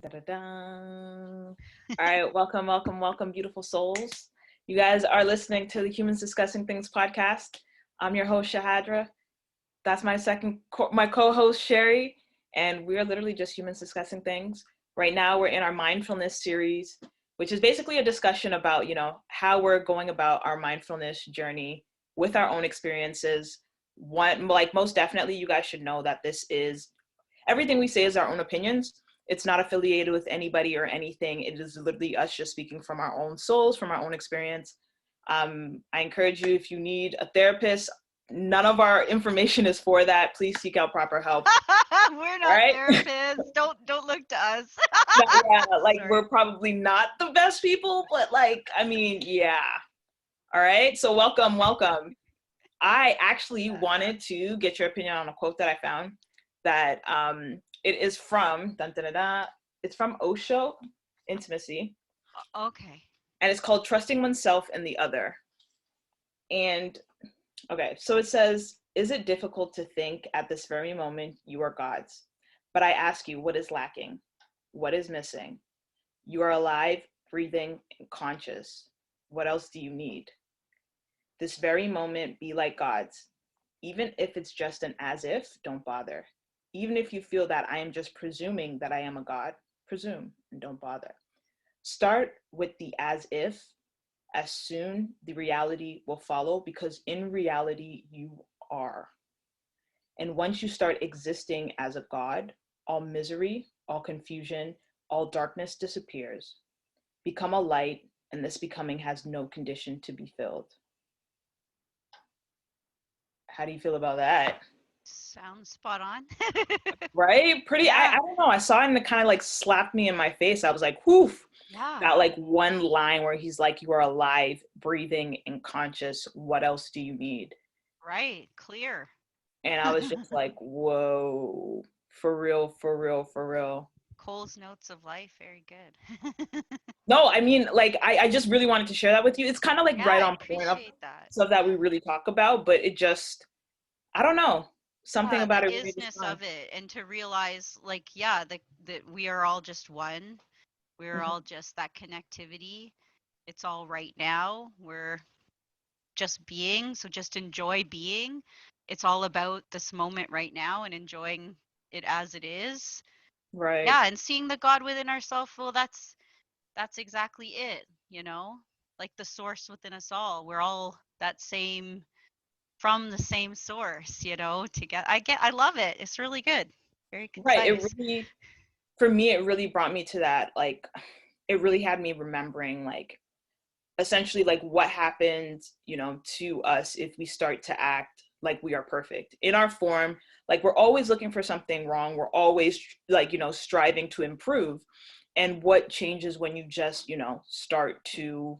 Da-da-da. All right, welcome, welcome, welcome, beautiful souls. You guys are listening to the Humans Discussing Things podcast. I'm your host, Shahadra. That's my co-host, Sherry, and we're literally just humans discussing things. Right now, we're in our mindfulness series, which is basically a discussion about, how we're going about our mindfulness journey with our own experiences. Like most definitely, you guys should know that this is everything we say is our own opinions. It's not affiliated with anybody or anything. It is literally us just speaking from our own souls, from our own experience. I encourage you, if you need a therapist, none of our information is for that. Please seek out proper help. We're All not right. therapists. Don't look to us. Yeah, like Sorry. we're probably not the best people, but like, I mean, yeah. All right. So welcome, welcome. I actually wanted to get your opinion on a quote that I found that it is from dun, dun, dun, dun, it's from Osho, Intimacy, Okay. and it's called Trusting Oneself and the Other. And okay, so it says, is it difficult to think at this very moment you are God's? But I ask you, what is lacking? What is missing? You are alive, breathing, and conscious. What else do you need? This very moment be like God's. Even if it's just an as if, don't bother. Even if you feel that I am just presuming that I am a God, presume and don't bother. Start with the as if, as soon the reality will follow, because in reality you are. And once you start existing as a God, all misery, all confusion, all darkness disappears. Become a light, and this becoming has no condition to be filled. How do you feel about that? Sounds spot on. Right? Pretty, I Yeah. don't know. I saw it and it kind of like slapped me in my face. I was like, whew, Yeah. that like one line where he's like, you are alive, breathing, and conscious. What else do you need? Right. Clear. And I was just like, whoa, for real, for real, for real. Cole's notes of life. Very good. No, I mean, like, I just really wanted to share that with you. It's kind of like Yeah, right I on point of appreciate that. stuff that we really talk about, but it just, I don't know. Something Yeah, the about it really just isness fun. of it, and to realize, like, yeah, that we are all just one. We're Hmm. all just that connectivity. It's all right now. We're just being, so just enjoy being. It's all about this moment right now and enjoying it as it is. Right. Yeah, and seeing the God within ourselves, well, that's exactly it, you know? Like the source within us all. We're all that same from the same source, to get I love it. It's really good. Very Right. It concise. really, for me, it really brought me to that. Like, it really had me remembering, like, essentially, like, what happens, to us if we start to act like we are perfect in our form. Like, we're always looking for something wrong. We're always, like, striving to improve. And what changes when you just, start to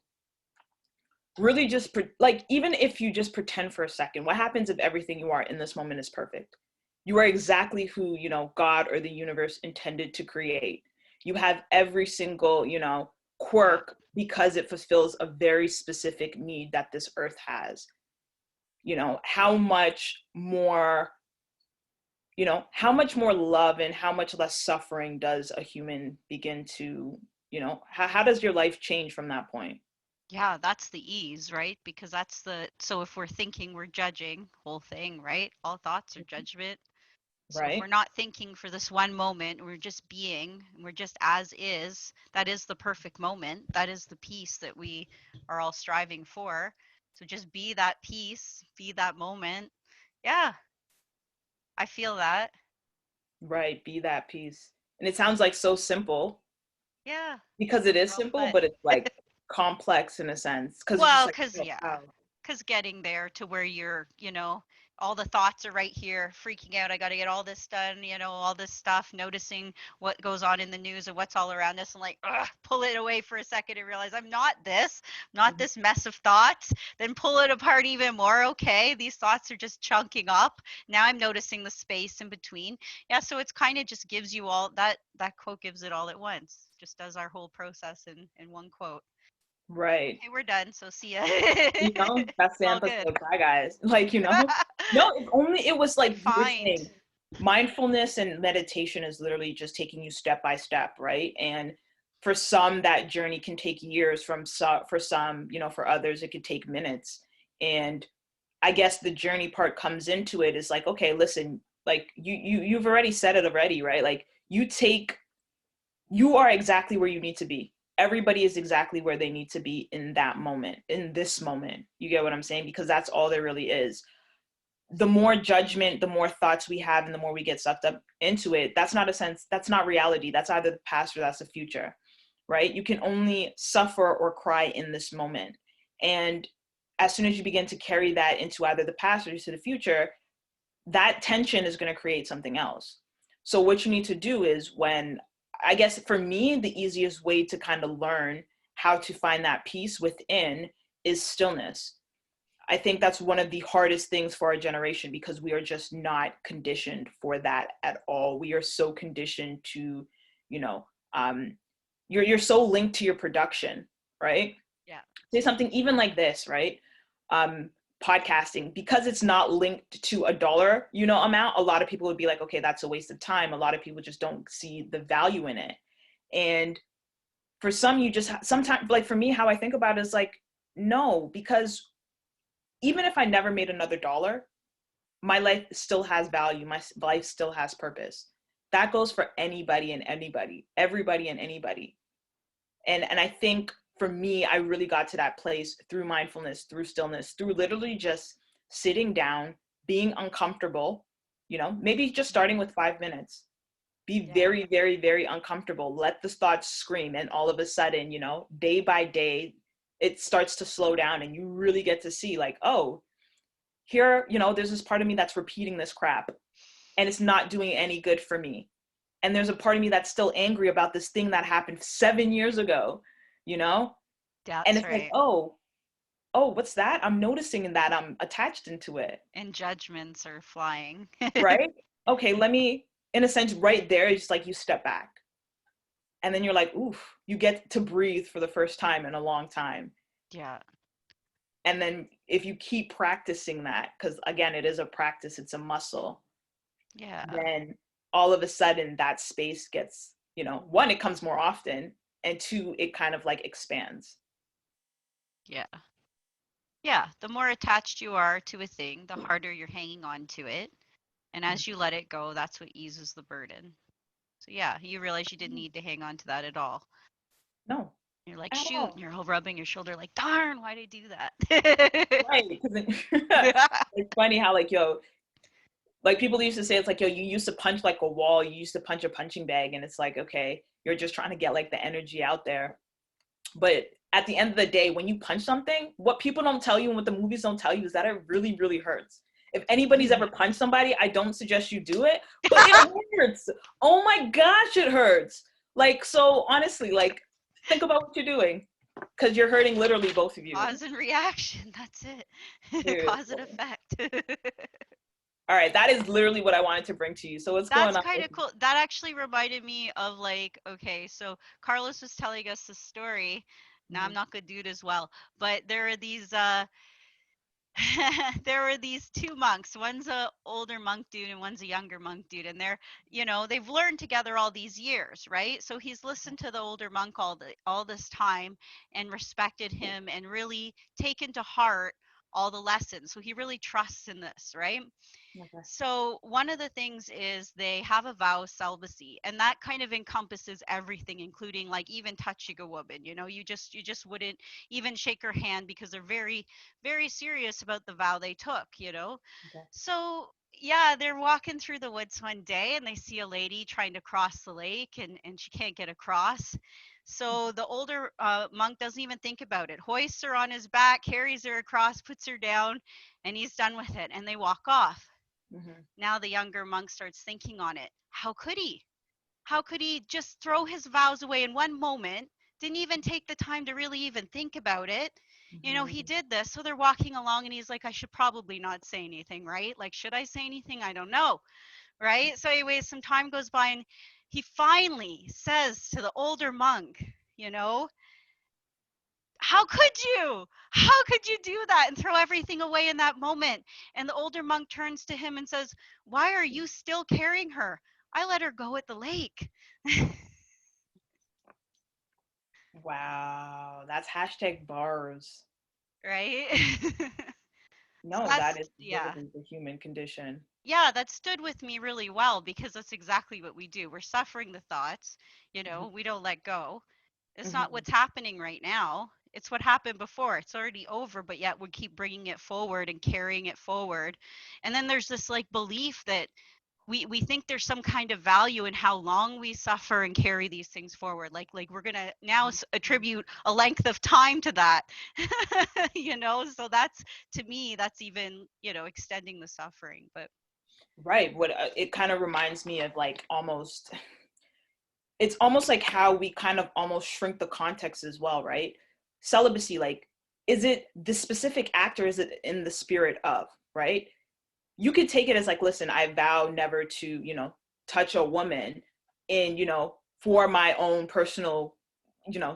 really just, like, even if you just pretend for a second, what happens if everything you are in this moment is perfect? You are exactly who, God or the universe intended to create. You have every single, Yeah. quirk because it fulfills a very specific need that this earth has. How much more, how much more love and how much less suffering does a human begin to, how does your life change from that point? Yeah, that's the ease, right? Because so if we're thinking, we're judging, whole thing, right? All thoughts are judgment. So if we're Right. not thinking for this one moment, we're just being, we're just as is, that is the perfect moment. That is the peace that we are all striving for. So just be that peace, be that moment. Yeah, I feel that. Right, be that peace. And it sounds like so simple Yeah. because it is Well, simple, but but it's like complex in a sense because it's just well, like, cause oh, yeah, wow. cause getting there to where all the thoughts are right here, freaking out. I got to get all this done, all this stuff, noticing what goes on in the news and what's all around us, and like, ugh, pull it away for a second and realize not Mhm. this mess of thoughts. Then pull it apart even more. Okay, these thoughts are just chunking up. Now I'm noticing the space in between. Yeah, so it's kind of just gives you all that quote gives it all at once. Just does our whole process in one quote. Right. Okay, we're done. So see ya. That's It's the all good. episode. Bye, guys. Like, no, it was I like you were find saying. mindfulness and meditation is literally just taking you step by step, right? And for some, that journey can take years. For some, for others, it could take minutes. And I guess the journey part comes into it is like, okay, listen, like you've already said it already, right? Like you are exactly where you need to be. Everybody is exactly where they need to be in that moment, in this moment. You get what I'm saying? Because that's all there really is. The more judgment, the more thoughts we have, and the more we get sucked up into it, that's not reality. That's either the past or that's the future, right? You can only suffer or cry in this moment. And as soon as you begin to carry that into either the past or into the future, that tension is going to create something else. So what you need to do is, when, I guess for me, the easiest way to kind of learn how to find that peace within is stillness. I think that's one of the hardest things for our generation, because we are just not conditioned for that at all. We are so conditioned to, you know, you're so linked to your production, right? Yeah. Say something even like this, right? Um, Podcasting, because it's not linked to a dollar, amount. A lot of people would be like, okay, that's a waste of time. A lot of people just don't see the value in it. And for some, you just sometimes, like for me, how I think about it is like, no, because even if I never made another dollar, my life still has value. My life still has purpose. That goes for anybody and anybody, everybody and anybody. And I think for me, I really got to that place through mindfulness, through stillness, through literally just sitting down, being uncomfortable, maybe just starting with 5 minutes. Be Yeah. very, very, very uncomfortable. Let the thoughts scream. And all of a sudden, day by day, it starts to slow down, and you really get to see like, oh, here, there's this part of me that's repeating this crap, and it's not doing any good for me. And there's a part of me that's still angry about this thing that happened 7 years ago, you know? And That's it's like, right. oh, what's that? I'm noticing that I'm attached into it, And judgments are flying. right? Okay, let me, in a sense, right there, it's just like you step back. And then you're like, oof, you get to breathe for the first time in a long time. Yeah. And then if you keep practicing that, because again, it is a practice, it's a muscle, Yeah. then all of a sudden that space gets, one, it comes more often, and two, it kind of like expands. Yeah. Yeah. The more attached you are to a thing, the harder you're hanging on to it. And as you let it go, that's what eases the burden. So yeah, you realize you didn't need to hang on to that at all. No, You're like, at shoot, and all. you're all rubbing your shoulder like, darn, why'd I do that? Right. It's funny how like, like people used to say, it's like, you used to punch like a wall, you used to punch a punching bag, and it's like, okay, you're just trying to get like the energy out there. But at the end of the day, when you punch something, what people don't tell you and what the movies don't tell you is that it really, really hurts. If anybody's ever punched somebody, I don't suggest you do it, but it hurts. Oh my gosh, it hurts. Like, so honestly, like, think about what you're doing, because you're hurting literally both of you. Cause and reaction. That's it. Cause and Seriously. effect. All right, that is literally what I wanted to bring to you. So what's going That's on kind with of cool. That actually reminded me of like, okay, so Carlos was telling us the story. Now I'm you? not gonna do it as well, but there are these there were these two monks. One's a older monk dude and one's a younger monk dude, and they're, they've learned together all these years, right? So he's listened to the older monk all this time and respected him and really taken to heart all the lessons. So he really trusts in this, right? Okay. So one of the things is they have a vow of celibacy, and that kind of encompasses everything, including like even touching a woman. You just wouldn't even shake her hand because they're very, very serious about the vow they took. Okay. So yeah, they're walking through the woods one day and they see a lady trying to cross the lake, and she can't get across. So the older monk doesn't even think about it, hoists her on his back, carries her across, puts her down, and he's done with it. And they walk off. Mm-hmm. Now the younger monk starts thinking on it. How could he? How could he just throw his vows away in one moment? Didn't even take the time to really even think about it. He Mm-hmm. did this. So they're walking along and he's like, I should probably not say anything, right? Like, should I say anything? I don't know. Right. So, anyways, some time goes by and he finally says to the older monk, you know, how could you? How could you do that and throw everything away in that moment? And the older monk turns to him and says, why are you still carrying her? I let her go at the lake. Wow, that's hashtag bars. Right? So No, that's, that is yeah. literally the human condition. Yeah, that stood with me really well because that's exactly what we do. We're suffering the thoughts, we don't let go. It's not Mhm. what's happening right now. It's what happened before. It's already over, but yet we keep bringing it forward and carrying it forward. And then there's this like belief that we think there's some kind of value in how long we suffer and carry these things forward. Like we're gonna now attribute a length of time to that, So that's, to me, that's even extending the suffering. But Right. What it kind of reminds me of like almost, it's almost like how we kind of almost shrink the context as well, right? Celibacy, like, is it the specific act or is it in the spirit of, right? You could take it as like, listen, I vow never to, touch a woman in, for my own personal,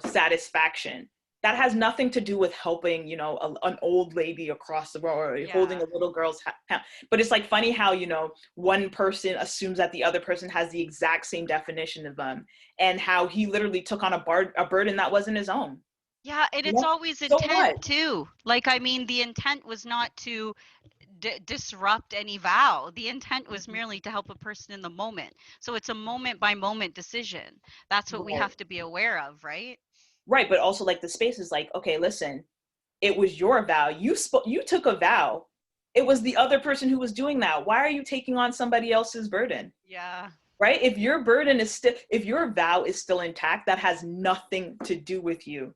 satisfaction. That has nothing to do with helping, an old lady across the road or holding yeah. a little girl's hand. But it's like funny how, one person assumes that the other person has the exact same definition of them and how he literally took on a burden that wasn't his own. Yeah, and You it's know? always So intent what? too. Like, I mean, the intent was not to disrupt any vow. The intent was merely to help a person in the moment. So it's a moment by moment decision. That's what we Right. have to be aware of, right? Right. But also like the space is like, okay, listen, it was your vow. You took a vow. It was the other person who was doing that. Why are you taking on somebody else's burden? Yeah. Right? If your burden is still, if your vow is still intact, that has nothing to do with you.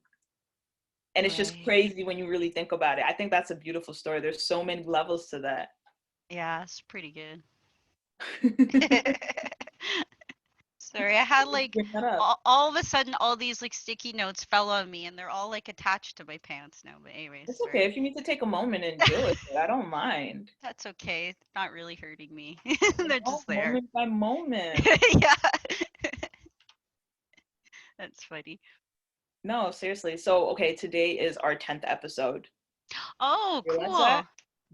And it's just Right. crazy when you really think about it. I think that's a beautiful story. There's so many levels to that. Yeah, it's pretty good. Sorry, I had like Bring that up. all of a sudden all these like sticky notes fell on me and they're all like attached to my pants now. But anyways, It's okay sorry. if you need to take a moment and deal with it. I don't mind. That's okay. It's not really hurting me. They're just there. Moment by moment. Yeah. That's funny. No, seriously. So, okay, today is our 10th episode. Oh, You realize that?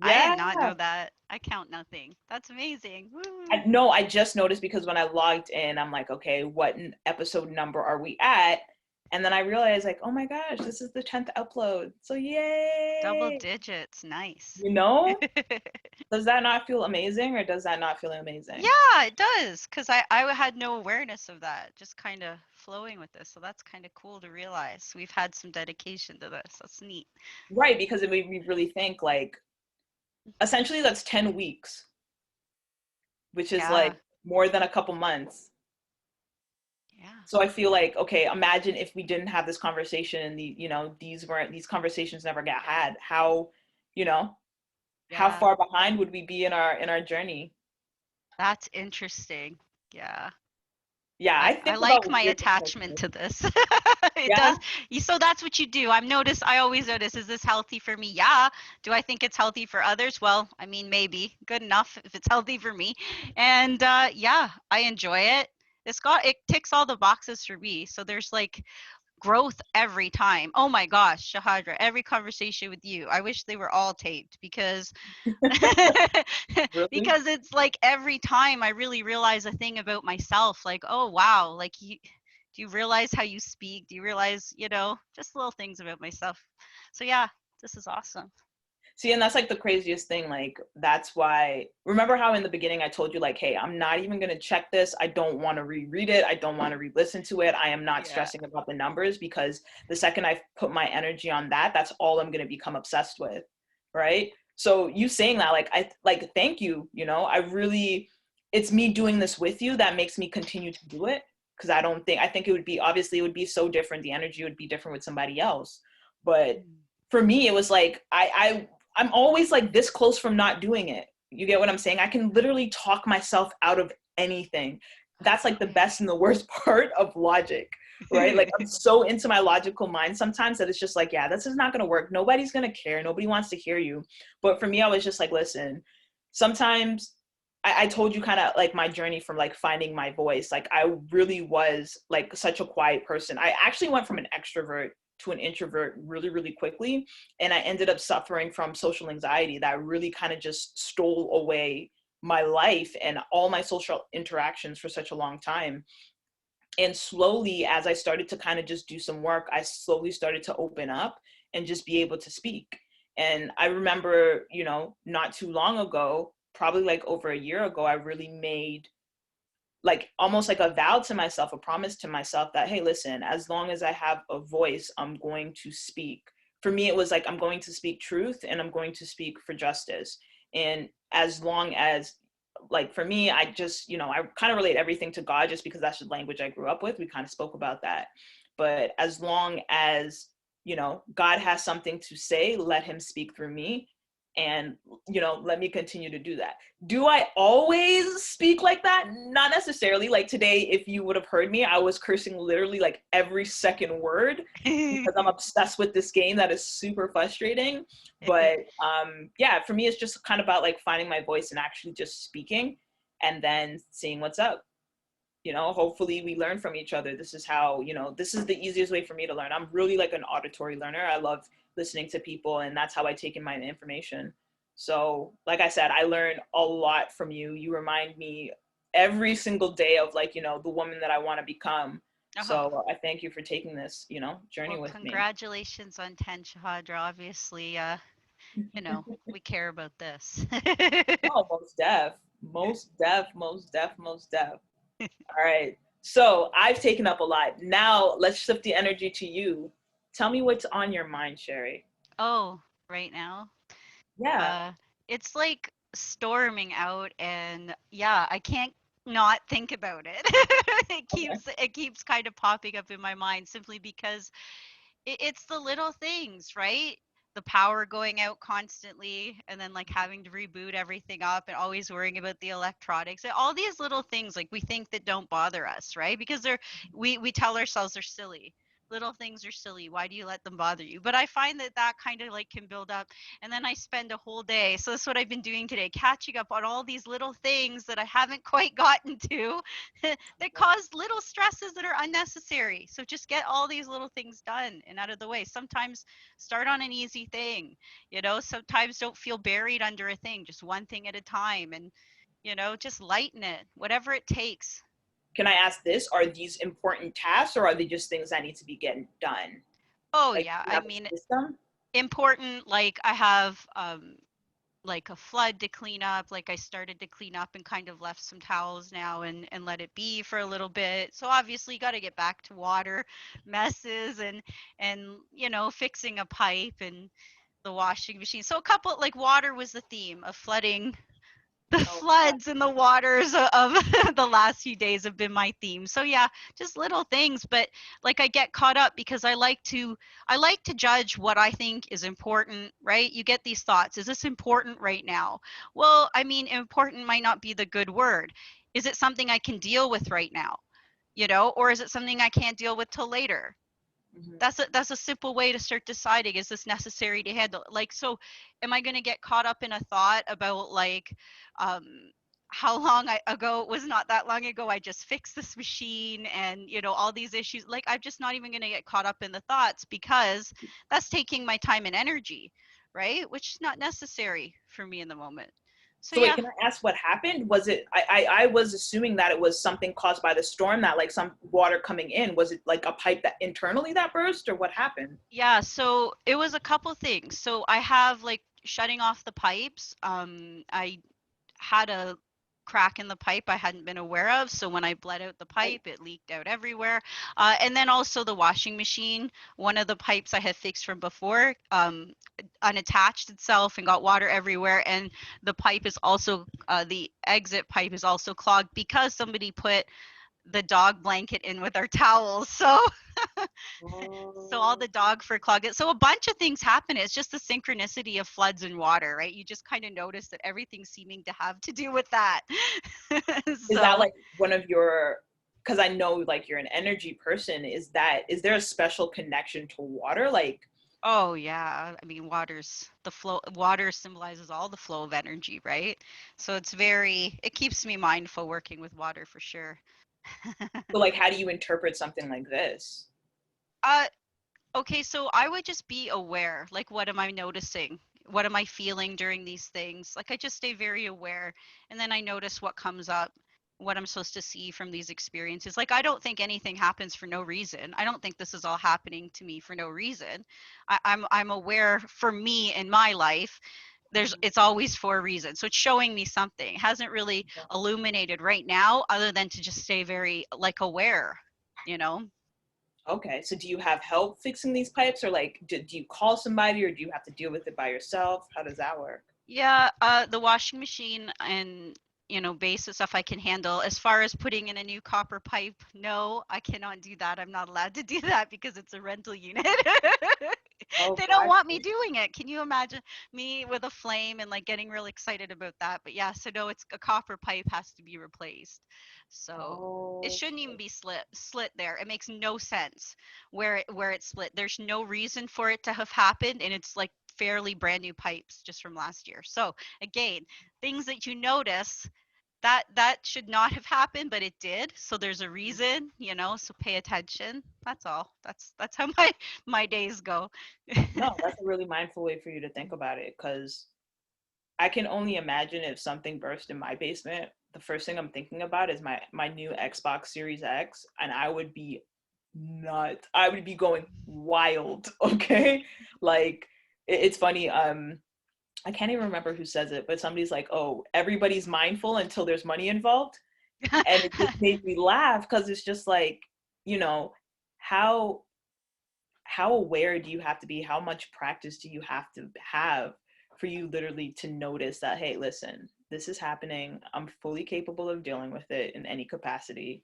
cool. I did Yeah. not know that. I count nothing. That's amazing. Woo. No, I just noticed because when I logged in, I'm like, okay, what episode number are we at? And then I realized, like, oh my gosh, this is the 10th upload. So, Double yay. digits. Nice. You know, does that not feel amazing or does that not feel amazing? Yeah, it does. Because I had no awareness of that. Just kind of flowing with this. So that's kind of cool to realize. We've had some dedication to this. That's neat. Right, because it made me really think, like, essentially that's 10 weeks, which is Yeah. like more than a couple months. Yeah. So I feel like, okay, imagine if we didn't have this conversation and these conversations never got had. You know, how Yeah. far behind would we be in our journey? That's interesting. Yeah. Yeah, I I think like about my weird things like attachment this. to this. It Yeah, does. So that's what you do. I always notice, is this healthy for me? Yeah. Do I think it's healthy for others? Well, I mean, maybe. Good enough if it's healthy for me. And yeah, I enjoy it. It ticks all the boxes for me. So there's like growth every time. Oh my gosh, Shahadra, every conversation with you. I wish they were all taped because really. because it's like every time I really realize a thing about myself, like, oh wow, like do you realize how you speak? Do you realize, just little things about myself? So yeah, this is awesome. See, and that's like the craziest thing. Like, that's why, remember how in the beginning I told you, like, hey, I'm not even going to check this. I don't want to reread it. I don't want to re listen to it. I am not Yeah. stressing about the numbers because the second I put my energy on that, that's all I'm going to become obsessed with. Right. So, you saying that, like, thank you. I really, it's me doing this with you that makes me continue to do it. Cause I think it would be, obviously, it would be so different. The energy would be different with somebody else. But Mm. for me, it was like, I'm always like this close from not doing it. You get what I'm saying? I can literally talk myself out of anything. That's like the best and the worst part of logic, right? Like I'm so into my logical mind sometimes that it's just like, yeah, this is not going to work. Nobody's going to care. Nobody wants to hear you. But for me, I was just like, listen, sometimes I told you kind of like my journey from like finding my voice. Like I really was like such a quiet person. I actually went from an extrovert to an introvert really, really quickly. And I ended up suffering from social anxiety that really kind of just stole away my life and all my social interactions for such a long time. And slowly, as I started to kind of just do some work, I slowly started to open up and just be able to speak. And I remember, you know, not too long ago, probably like over a year ago, I really made like almost like a vow to myself, a promise to myself that, hey, listen, as long as I have a voice, I'm going to speak. For me, it was like, I'm going to speak truth and I'm going to speak for justice. And as long as, like, for me, I just, you know, I kind of relate everything to God just because that's the language I grew up with. We kind of spoke about that. But as long as, you know, God has something to say, let him speak through me. And, you know, let me continue to do that. Do I always speak like that? Not necessarily. Like today, if you would have heard me, I was cursing literally like every second word because I'm obsessed with this game that is super frustrating. But yeah, for me, it's just kind of about like finding my voice and actually just speaking and then seeing what's up. You know, hopefully we learn from each other. This is how, you know, this is the easiest way for me to learn. I'm really like an auditory learner. I love listening to people, and that's how I take in my information. So like I said, I learn a lot from you. You remind me every single day of like, you know, the woman that I want to become. Oh, So I thank you for taking this, you know, journey well, with me. congratulations on 10, Shahadra. Obviously, you know, we care about this. Oh, most def, most def, most def, most def. All right. So I've taken up a lot. Now let's shift the energy to you. Tell me what's on your mind, Sherry. Oh, right now. Yeah. Uh, it's like storming out, and yeah, I can't not think about it. Okay. It keeps kind of popping up in my mind simply because it's the little things, right? The power going out constantly, and then like having to reboot everything up, and always worrying about the electronics, and all these little things like we think that don't bother us, right? Because they're we tell ourselves they're silly. Little things are silly. Why do you let them bother you? But I find that that kind of like can build up, and then I spend a whole day. So that's what I've been doing today, catching up on all these little things that I haven't quite gotten to that cause little stresses that are unnecessary. So just get all these little things done and out of the way. Sometimes start on an easy thing, you know, sometimes don't feel buried under a thing, just one thing at a time, and, you know, just lighten it, whatever it takes. Can I ask this? Are these important tasks or are they just things that need to be getting done? Oh, Like, yeah. do you I have mean, a system? important, like I have, like a flood to clean up. Like I started to clean up and kind of left some towels now and let it be for a little bit. So obviously you got to get back to water messes and you know, fixing a pipe and the washing machine. So a couple, like water was the theme of flooding. The Oh, floods and the waters of the last few days have been my theme. So yeah, just little things, but like I get caught up because I like to judge what I think is important, right? You get these thoughts, is this important right now? Well, I mean, important might not be the good word. Is it something I can deal with right now? You know, or is it something I can't deal with till later? mhm. That's a simple way to start deciding, is this necessary to handle, like, so am I going to get caught up in a thought about like um how ago, it was not that long ago I just fixed this machine, and you know, all these issues, like I'm just not even going to get caught up in the thoughts because that's taking my time and energy, right, which is not necessary for me in the moment. So So wait, yeah. can I ask what happened? Was it, I was assuming that it was something caused by the storm, that like some water coming in. Was it like a pipe that internally that burst or what happened? Yeah, so it was a couple things. So I have like shutting off the pipes. I had a crack in the pipe I hadn't been aware of. So when I bled out the Oh, pipe, it leaked out everywhere. And then also the washing machine, one of the pipes I had fixed from before, unattached itself and got water everywhere. And the pipe is also, the exit pipe is also clogged because somebody put the dog blanket in with our towels. So so all oh. the dog fur clogged it. So a bunch of things happen. It's just the synchronicity of floods and water, right? You just kind of notice that everything's seeming to have to do with that. Is that So like one of your, because I know like you're an energy person, is that, is there a special connection to water? Like, Oh yeah, I mean water's the flow. Water symbolizes all the flow of energy, right? So it keeps me mindful working with water for sure. So like, how do you interpret something like this? uh Okay, so I would just be aware. Like, what am I noticing? What am I feeling during these things? Like, I just stay very aware. And then I notice what comes up, what I'm supposed to see from these experiences. Like, I don't think anything happens for no reason. I don't think this is all happening to me for no reason. I'm aware for me in my life. It's always for a reason. So it's showing me something. It hasn't really illuminated right now, other than to just stay very like aware, you know? Okay, so do you have help fixing these pipes, or like, do you call somebody, or do you have to deal with it by yourself? How does that work? Yeah, the washing machine and basic stuff I can handle. As far as putting in a new copper pipe, no, I cannot do that. I'm not allowed to do that because it's a rental unit. Oh, They don't got want me you. doing it. Can you imagine me with a flame and like getting really excited about that? But yeah, so no, it's a copper pipe has to be replaced. So it Oh, shouldn't even be slit there. It makes no sense where it's split. There's no reason for it to have happened, and it's like fairly brand new pipes just from last year. So again, things that you notice that should not have happened, but it did. So there's a reason, so pay attention. That's all. That's how my days go. no, that's a really mindful way for you to think about it, because I can only imagine if something burst in my basement, the first thing I'm thinking about is my new Xbox Series X, and I would be nuts. I would be going wild, okay? Like, it's funny, I can't even remember who says it, but somebody's like, "Oh, everybody's mindful until there's money involved." And it just made me laugh, because it's just like, you know, how how aware do you have to be? How much practice do you have to have for you literally to notice that, hey, listen, this is happening. I'm fully capable of dealing with it in any capacity.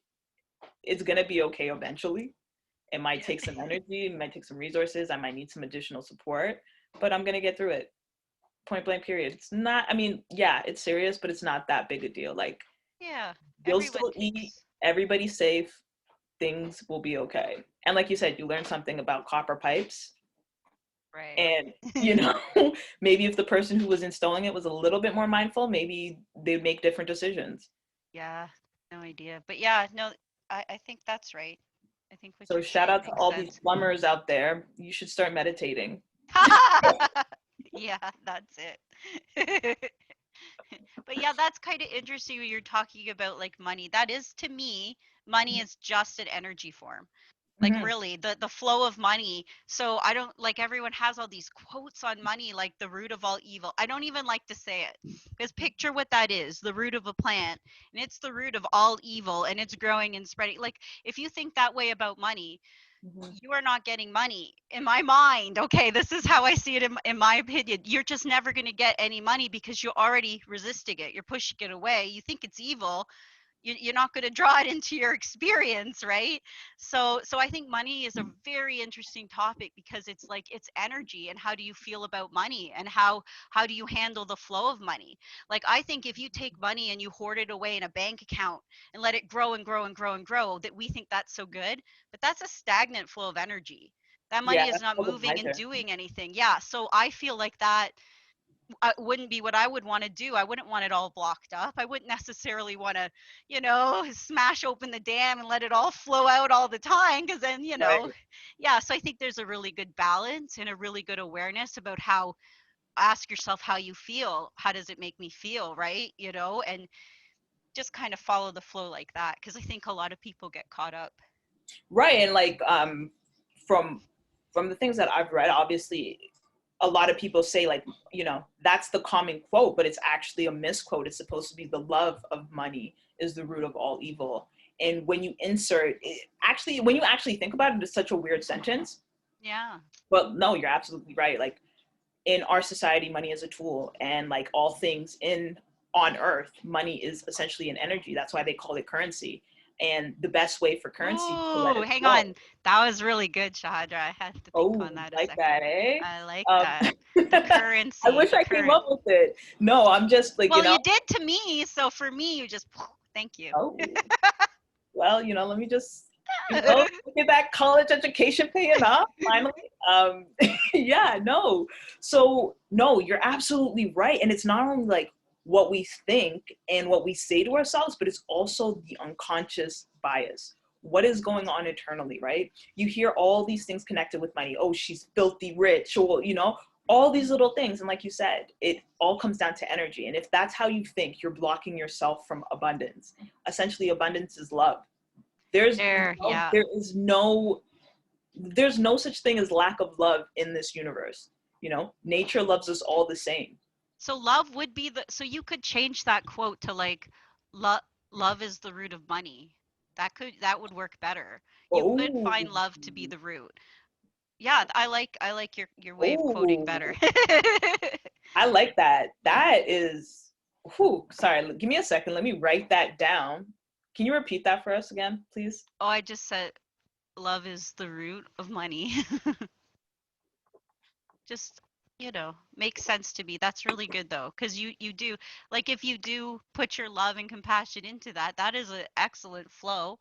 It's going to be okay eventually. It might take Yeah. some energy, it might take some resources. I might need some additional support, but I'm going to get through it. Point blank, period. It's not, I mean, yeah, it's serious, but it's not that big a deal. Like, Yeah. you'll Everyone still eat, takes. everybody's safe, things will be okay. And like you said, you learn something about copper pipes. Right. And, you know, maybe if the person who was installing it was a little bit more mindful, maybe they'd make different decisions. Yeah. No idea. But yeah, no, I think that's right. I think what So you're shout saying out to makes all these sense. plumbers out there. You should start meditating. Yeah, that's it. But yeah, that's kind of interesting when you're talking about like money. That is to me, money is just an energy form. Like Hmm. really, the flow of money. So I don't like everyone has all these quotes on money like the root of all evil. I don't even like to say it. Because picture what that is, the root of a plant, and it's the root of all evil and it's growing and spreading. Like if you think that way about money, Hmm. you are not getting money in my mind. Okay, this is how I see it in my opinion. You're just never going to get any money because you're already resisting it, you're pushing it away, you think it's evil, you're not going to draw it into your experience, right? So I think money is a very interesting topic because it's like it's energy, and how do you feel about money, and how do you handle the flow of money? Like I think if you take money and you hoard it away in a bank account and let it grow and grow and grow and grow, that we think that's so good, but that's a stagnant flow of energy. That Yeah, money is that's not called a moving and miser. doing anything. Yeah, so I feel like that wouldn't be what I would want to do. I wouldn't want it all blocked up. I wouldn't necessarily want to, smash open the dam and let it all flow out all the time because then, Right. yeah. So I think there's a really good balance and a really good awareness about how ask yourself how you feel. How does it make me feel, right? And just kind of follow the flow like that because I think a lot of people get caught up. Right. And like, from from the things that I've read, obviously a lot of people say, like, that's the common quote, but it's actually a misquote. It's supposed to be the love of money is the root of all evil. And when you insert it, actually, when you actually think about it, it's such a weird sentence. Yeah. But no, you're absolutely right. Like, in our society, money is a tool, and like all things in on earth, money is essentially an energy. That's why they call it currency. And the best way for currency to let Ooh, it hang flow. on. That was really good, Shahadra. I had to think Oh, on that a like second. that, eh? I like Um, that. The I currency, wish the I came current. up with it. No, I'm just like, Well, you did to me, so for me, you just thank you. oh, well, let me just, look at that college education paying off finally. um yeah, no, so no, you're absolutely right, and it's not only like what we think and what we say to ourselves, but it's also the unconscious bias, what is going on internally, right? You hear all these things connected with money. Oh, she's filthy rich, or all these little things, and like you said, it all comes down to energy, and if that's how you think, you're blocking yourself from abundance. Essentially, abundance is love. there's There, no, yeah. there is no there's no such thing as lack of love in this universe. Nature loves us all the same. So love would be so you could change that quote to like, love love is the root of money. That would work better. You could Oh, find love to be the root. Yeah, I like your way of quoting better. oh, I like that. That is, whew, sorry, give me a second. Let me write that down. Can you repeat that for us again, please? Oh, I just said love is the root of money. Just, makes sense to me. That's really good though, because you do, like, if you do put your love and compassion into that, that is an excellent flow.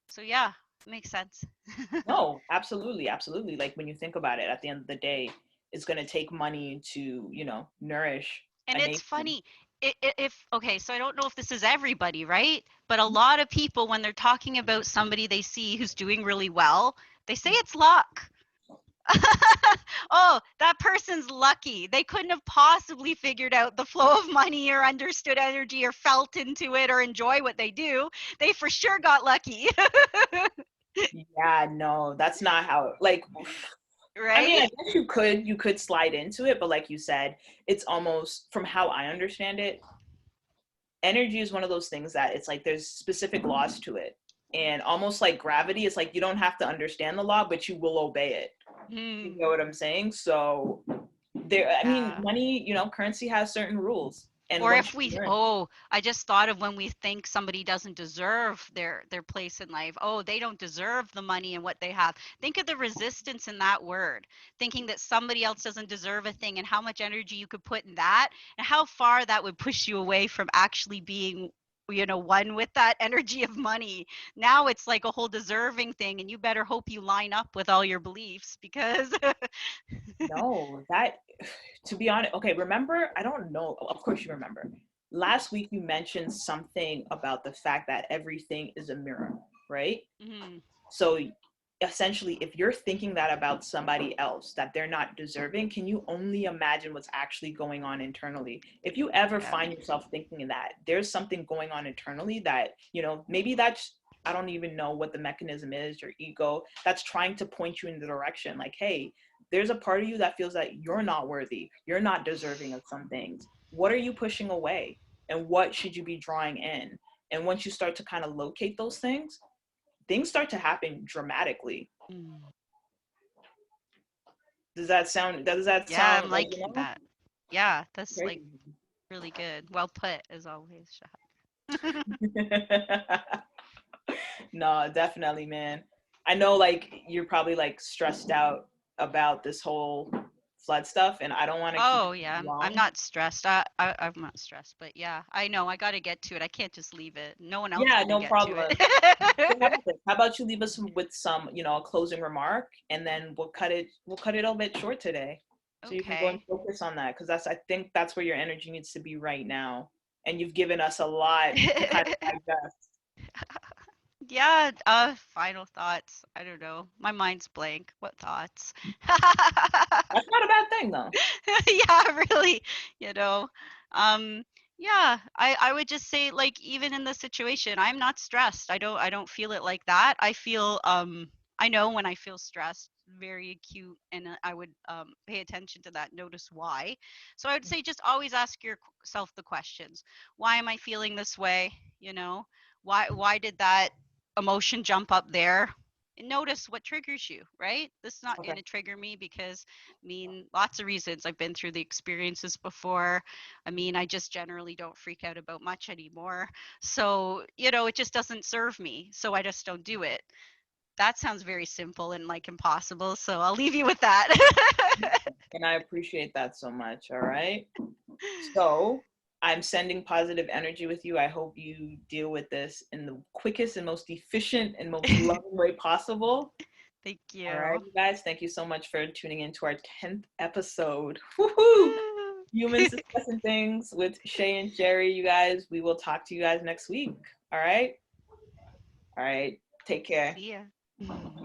So yeah, makes sense. No, absolutely, absolutely. Like when you think about it, at the end of the day, it's going to take money to, nourish And a it's nation. funny, if okay, so I don't know if this is everybody, right? But a lot of people, when they're talking about somebody they see who's doing really well, they say it's luck. Oh, that person's lucky. They couldn't have possibly figured out the flow of money or understood energy or felt into it or enjoy what they do. They for sure got lucky. Yeah, no, that's not how, like, I mean, Right? I guess you could slide into it, but like you said, it's almost, from how I understand it, energy is one of those things that it's like there's specific laws to it. And almost like gravity, it's like you don't have to understand the law, but you will obey it. You Hmm. know what I'm saying? So I mean, Yeah. money, currency has certain rules. And Or once if you we, learn, oh, I just thought of when we think somebody doesn't deserve their place in life. Oh, they don't deserve the money and what they have. Think of the resistance in that word, thinking that somebody else doesn't deserve a thing, and how much energy you could put in that, and how far that would push you away from actually being, one with that energy of money. Now it's like a whole deserving thing, and you better hope you line up with all your beliefs because no, that, to be honest, okay, remember, I don't know, of course you remember. Last week you mentioned something about the fact that everything is a mirror, right? Mhm. So essentially, if you're thinking that about somebody else, that they're not deserving, can you only imagine what's actually going on internally? If you ever Yeah. find yourself thinking that there's something going on internally that, maybe that's, I don't even know what the mechanism is, your ego, that's trying to point you in the direction like, hey, there's a part of you that feels that you're not worthy, you're not deserving of some things. What are you pushing away? And what should you be drawing in? And once you start to kind of locate those things start to happen dramatically. Mm. Yeah, I'm Does that sound like, liking that. Yeah, that's like crazy? really good. Well put, as always, Shah. No, definitely, man. I know, like, you're probably like stressed out about this whole flood stuff, and I don't want to keep Oh it yeah, I'm long. not stressed. I'm not stressed, but yeah, I know I got to get to it. I can't just leave it. No one else Yeah, gonna no get to problem. So how it. about this? How about you leave us with some, a closing remark, and then we'll cut it a bit short today, so you can go and Okay. focus on that, because I think that's where your energy needs to be right now, and you've given us a lot to kind of digest. Yeah, final thoughts. I don't know. My mind's blank. What thoughts? That's not a bad thing, though. Yeah, really, you know. Um, yeah, I would just say, like, even in this situation, I'm not stressed. I don't feel it like that. I know when I feel stressed, very acute, and I would pay attention to that, notice why. So I would say just always ask yourself the questions. Why am I feeling this way? You know, why did that emotion jump up there? And notice what triggers you, right? This is not Okay. going to trigger me because, I mean, lots of reasons. I've been through the experiences before. I mean, I just generally don't freak out about much anymore. So, it just doesn't serve me. So I just don't do it. That sounds very simple and like impossible. So I'll leave you with that. And I appreciate that so much. All right. So I'm sending positive energy with you. I hope you deal with this in the quickest and most efficient and most loving way possible. Thank you. All right, you guys, thank you so much for tuning in to our 10th episode. Woohoo! Woo! Humans discussing things with Shay and Jerry. You guys, we will talk to you guys next week. All right. All right. Take care. See ya.